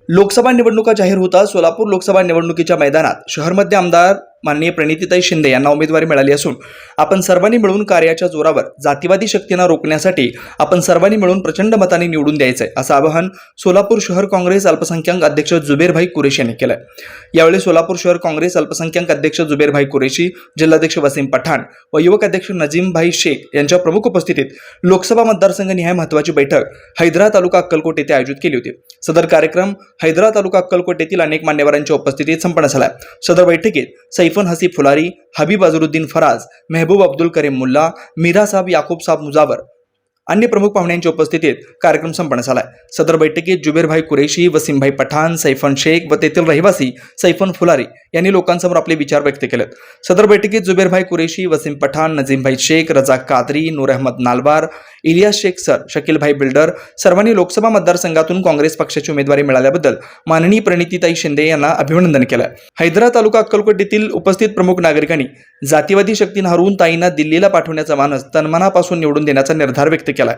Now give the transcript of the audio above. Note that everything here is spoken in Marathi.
लोकसभा निवडणुका जाहीर होता सोलापूर लोकसभा निवडणुकीच्या मैदानात शहरमध्ये आमदार माननीय प्रणितीताई शिंदे यांना उमेदवारी मिळाली असून आपण सर्वांनी मिळून कार्याच्या जोरावर जातीवादी शक्तींना रोखण्यासाठी आपण सर्वांनी मिळून प्रचंड मताने निवडून द्यायचंय असं आवाहन सोलापूर शहर काँग्रेस अल्पसंख्याक अध्यक्ष जुबेरभाई कुरेशी यांनी केलं। यावेळी सोलापूर शहर काँग्रेस अल्पसंख्याक अध्यक्ष जुबेरभाई कुरेशी, जिल्हाध्यक्ष वसीम पठाण व युवक अध्यक्ष नजीमभाई शेख यांच्या प्रमुख उपस्थितीत लोकसभा मतदारसंघ निहाय महत्त्वाची बैठक हैदरा तालुका अक्कलकोट येथे आयोजित केली होती। सदर कार्यक्रम हैदरा तालुका अक्कलकोट येथील अनेक मान्यवरांच्या उपस्थितीत संपन्न झाला। सदर बैठकीत सैफन हसीब फुलारी, हबीब अजरुद्दीन फराज, महबूब अब्दुल करीम मुल्ला, मीरा साहब याकूब साहब मुजावर अन्य प्रमुख पाहुण्यांच्या उपस्थितीत कार्यक्रम संपन्न झाला। सदर बैठकीत जुबेरभाई कुरेशी, वसीमभाई पठाण, सैफन शेख व तेथील रहिवासी सैफन फुलारी यांनी लोकांसमोर आपले विचार व्यक्त केले। सदर बैठकीत जुबेरभाई कुरेशी, वसीम पठाण, नजीमभाई शेख, रजा कादरी, नूर अहमद नालवार, इलियास शेख सर, शकीलभाई बिल्डर सर्वांनी लोकसभा मतदारसंघातून काँग्रेस पक्षाची उमेदवारी मिळाल्याबद्दल माननीय प्रणितीताई शिंदे यांना अभिनंदन केलं। हैदरा तालुका अक्कलकोट येथील उपस्थित प्रमुख नागरिकांनी जातीवादी शक्तींना हरवून ताईंना दिल्लीला पाठवण्याचा मानस तनमनापासून निवडून देण्याचा निर्धार व्यक्त केला।